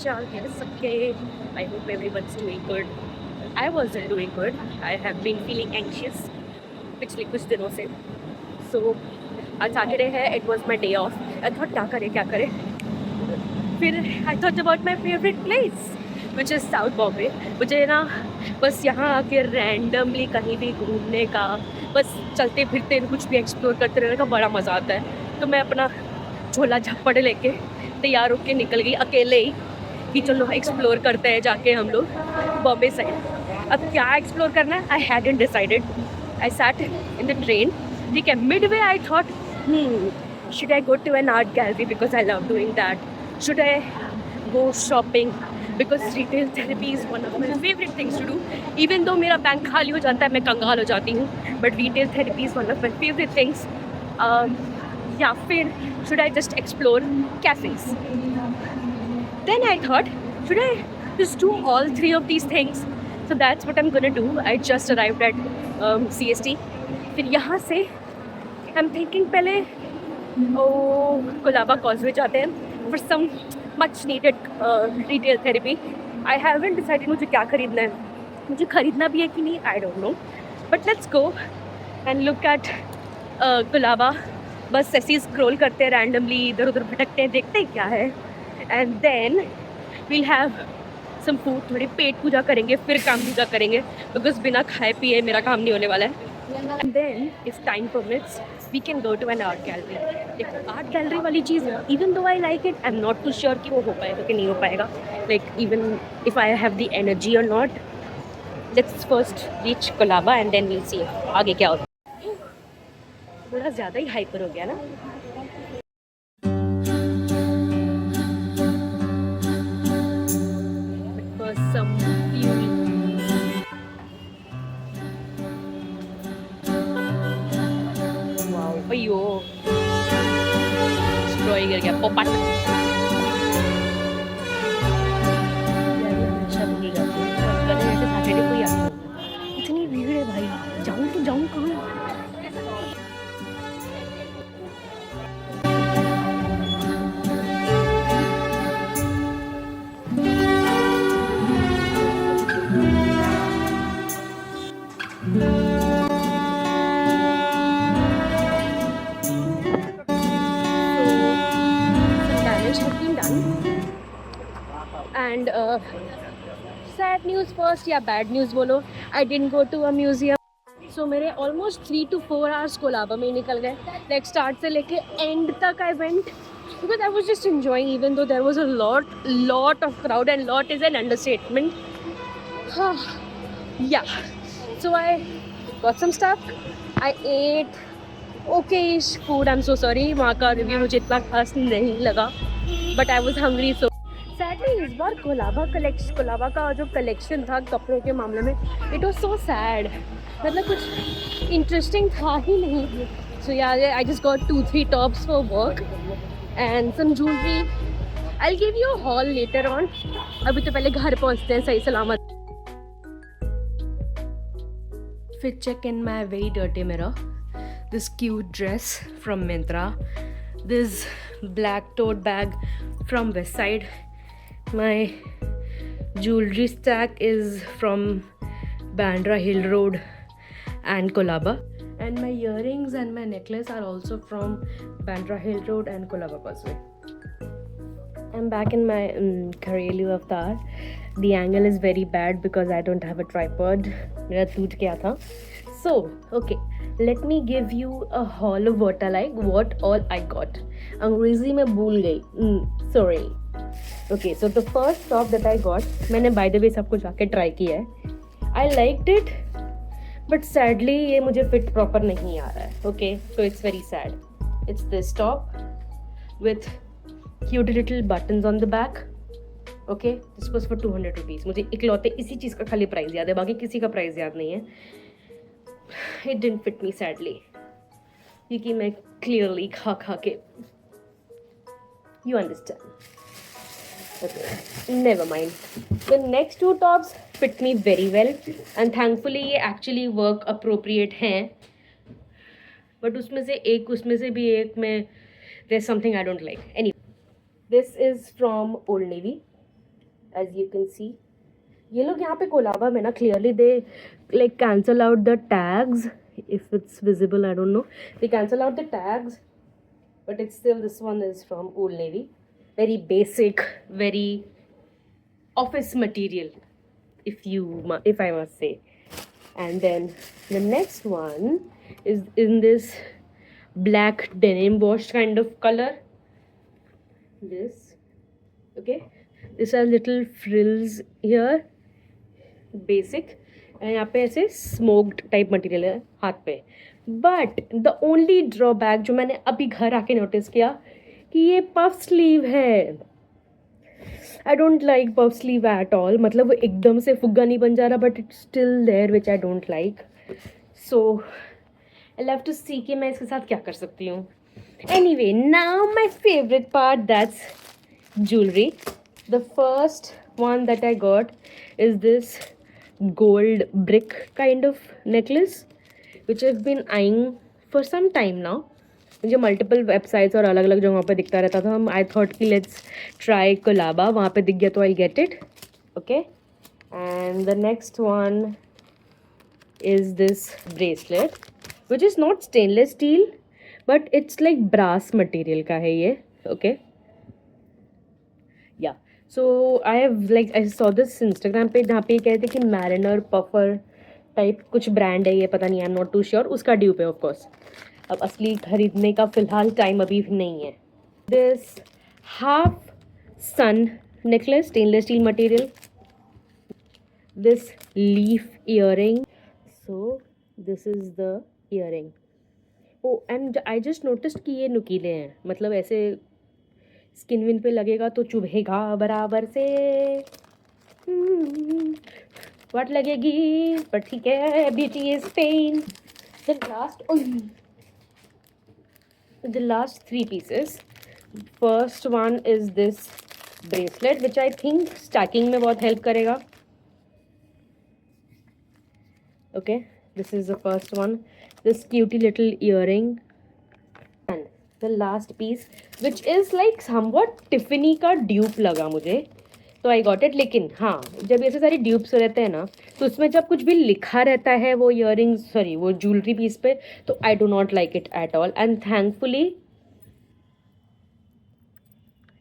हालचाल है सबके? I hope everyone's doing good. I wasn't doing good. I have been feeling anxious पिछले कुछ दिनों से. So आज सैटरडे है. It was my day off. I thought क्या करें. फिर I thought about my favorite place, which is South Bombay. मुझे ना बस यहाँ आके रैंडमली कहीं भी घूमने का, बस चलते फिरते कुछ भी एक्सप्लोर करते रहने का बड़ा मज़ा आता है. तो मैं अपना झोला झप्पड़ लेके तैयार होके निकल गई अकेले ही कि चलो एक्सप्लोर करते हैं जाके हम लोग बॉम्बे साइड. अब क्या एक्सप्लोर करना है, I hadn't decided. I sat in the train. ठीक है, midway I thought should I go to an art gallery because I love doing that. Should I go shopping because retail therapy is one of my favourite things to do. Even though मेरा bank खाली हो जाता है, मैं कंगाल हो जाती हूँ, but retail therapy is one of my favourite things. या फिर should I just explore cafes? Then I thought, should I just do all three of these things? So that's what I'm gonna do. I just arrived at CST. फिर यहाँ से I'm thinking पहले Colaba causeway जाते हैं for some much needed retail therapy. I haven't decided मुझे क्या खरीदना है. मुझे खरीदना भी है कि नहीं, I don't know. But let's go and look at Colaba. बस ऐसे ही स्क्रॉल करते हैं रैंडमली, इधर उधर भटकते हैं, देखते हैं क्या है. And then we'll have some food. थोड़ी पेट पूजा करेंगे, फिर काम पूजा करेंगे, बिकॉज बिना खाए पिए मेरा काम नहीं होने वाला है. And then if time permits we can go to an art gallery. देखो आर्ट गैलरी वाली चीज़, even though I like it, I am not too sure कि वो हो पाएगा कि नहीं हो पाएगा. Like even if I have the energy और not. Let's first reach Colaba and then we'll see आगे क्या होता है. थोड़ा ज़्यादा ही हाइपर हो गया ना. अयो स्ट्रॉय गिर गया पोपट. सैटरडे को ही आता हूँ. इतनी भीड़ है भाई, जाऊँ तो जाऊँ कहाँ. And sad news first या bad news बोलो, I didn't go to a museum. So मेरे almost 3 to 4 hours कोलाबा में निकल गए. Like start से लेके end तक I went because I was just enjoying, even though there was a lot of crowd, and lot is an understatement. Yeah. So I got some stuff. I ate okay-ish food. I'm so sorry, वहाँ का review मुझे इतना खास नहीं लगा, but I was hungry. So sadly इस बार कोलाबा का जो कलेक्शन था कपड़ों के मामले में, इट वॉज सो सैड. मतलब कुछ इंटरेस्टिंग था ही नहीं. सो यार I just got 2-3 tops for work and some jewellery. I will give you a haul later on. अभी तो पहले घर पहुंचते हैं सही सलामत. फिर check in my very dirty mirror. This cute dress from Myntra. This black tote bag from Westside. My jewelry stack is from Bandra Hill Road and Colaba, and my earrings and my necklace are also from Bandra Hill Road and Colaba Causeway. I'm back in my Kareli avatar. The angle is very bad because I don't have a tripod. मेरा टूट गया था. So okay, let me give you a haul of what I like, what all I got. अंग्रेजी में भूल गई. Sorry. Okay, so the first top that I got, मैंने by the way सब कुछ आके ट्राई किया है. I liked it, but sadly ये मुझे fit proper नहीं आ रहा है. Okay, so it's very sad. It's this top with cute little buttons on the back. Okay, this was for 200 rupees. मुझे इकलौते इसी चीज़ का खाली प्राइस याद है, बाकी किसी का प्राइस याद नहीं है. It didn't fit me sadly, क्योंकि मैं clearly खा के, you understand. Okay, never mind. The next 2 tops fit me very well, and thankfully ये actually work appropriate हैं. But उसमें से भी एक में there's something I don't like. Anyway, this is from Old Navy. as you can see. ये लोग यहाँ पे कोलाबा में ना clearly they like cancel out the tags. If it's visible, I don't know. They cancel out the tags, but it's still, this one is from Old Navy. Very basic, very office material, if I must say. And then the next one is in this black denim wash kind of color. This, okay, this has little frills here, basic, and यहाँ पे ऐसे smoked type material है हाथ पे. But the only drawback जो मैंने अभी घर आके नोटिस किया कि ये पफ स्लीव है. I don't like puff sleeve at all. मतलब वो एकदम से फुग्गा नहीं बन जा रहा, but it's still there which I don't like. So I love to see कि मैं इसके साथ क्या कर सकती हूँ. Anyway, now my favourite part, that's jewelry. The first one that I got is this gold brick kind of necklace, which I've been eyeing for some time now. मुझे multiple websites और अलग अलग जगहों पे दिखता रहता था. आई थॉट कि लेट्स ट्राई कोलाबा. वहाँ पे दिख गया तो I get it. Okay, and the next one is this bracelet which is not stainless steel but it's like brass material का है ये. Okay, yeah so I have like I saw this Instagram पे जहाँ पे कहते कि Mariner puffer type कुछ brand है ये, पता नहीं, I am not too sure. उसका ड्यूप है ऑफकोर्स. अब असली खरीदने का फ़िलहाल टाइम अभी नहीं है. This half sun necklace, stainless steel material. This leaf earring. So this is the earring. Oh, and I just noticed कि ये नुकीले हैं. मतलब ऐसे स्किन विन पे लगेगा तो चुभेगा बराबर से. वाट लगेगी, पर ठीक है, beauty is pain. The last three pieces. First one is this bracelet, which I think stacking में बहुत help करेगा. Okay, this is the first one. This cutie little earring. And the last piece, which is like somewhat Tiffany का dupe लगा मुझे, तो I got it. लेकिन हाँ, जब ऐसे सारे ड्यूप्स रहते हैं ना, तो उसमें जब कुछ भी लिखा रहता है वो ईयरिंग्स, सॉरी वो ज्वेलरी पीस पे, तो I do not like it at all. And thankfully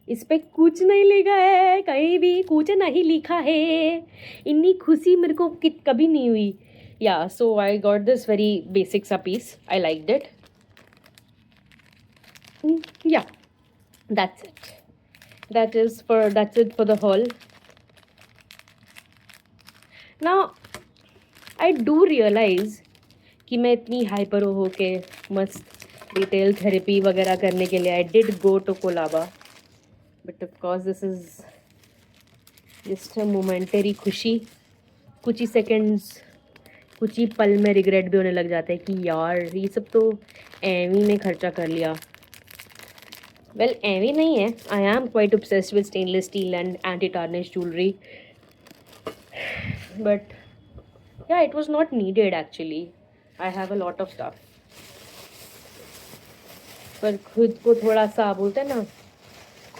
इस पे कुछ नहीं लिखा है, कहीं भी कुछ नहीं लिखा है. इतनी खुशी मेरे को कभी नहीं हुई. Yeah so I got this very basic सा piece. I liked it. Yeah that's it. That's it for the haul. Now I do realize कि मैं इतनी हाइपर हो के मस्त रिटेल थेरेपी वगैरह करने के लिए I did go to Colaba, but of course this is just a momentary खुशी. कुछ ही सेकेंड्स, कुछ ही पल में रिग्रेट भी होने लग जाता है कि यार ये सब तो एवी में खर्चा कर लिया. वेल, एवी नहीं है. I am quite obsessed with stainless steel and anti-tarnish jewelry, but yeah, it was not needed actually. I have a lot of stuff. पर खुद को थोड़ा सा बोलते हैं ना,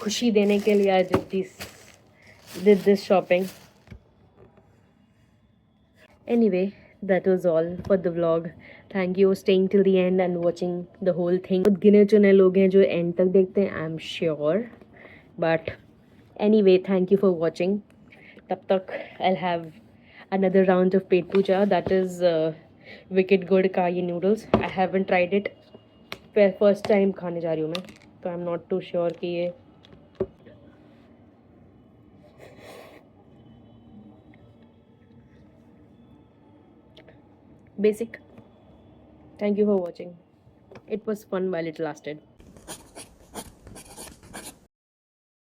खुशी देने के लिए I did this shopping. Anyway, that was all for the vlog. Thank you for staying till the end and watching the whole thing. बहुत गिने चुने लोग हैं जो end तक देखते हैं, I am sure. But anyway, thank you for watching. तब तक I'll have another round of pet Puja. That is Wicked Good का ये noodles. I haven't tried it. First time खाने जा रही हूँ मैं, तो I'm not too sure कि ये basic. Thank you for watching. It was fun while it lasted.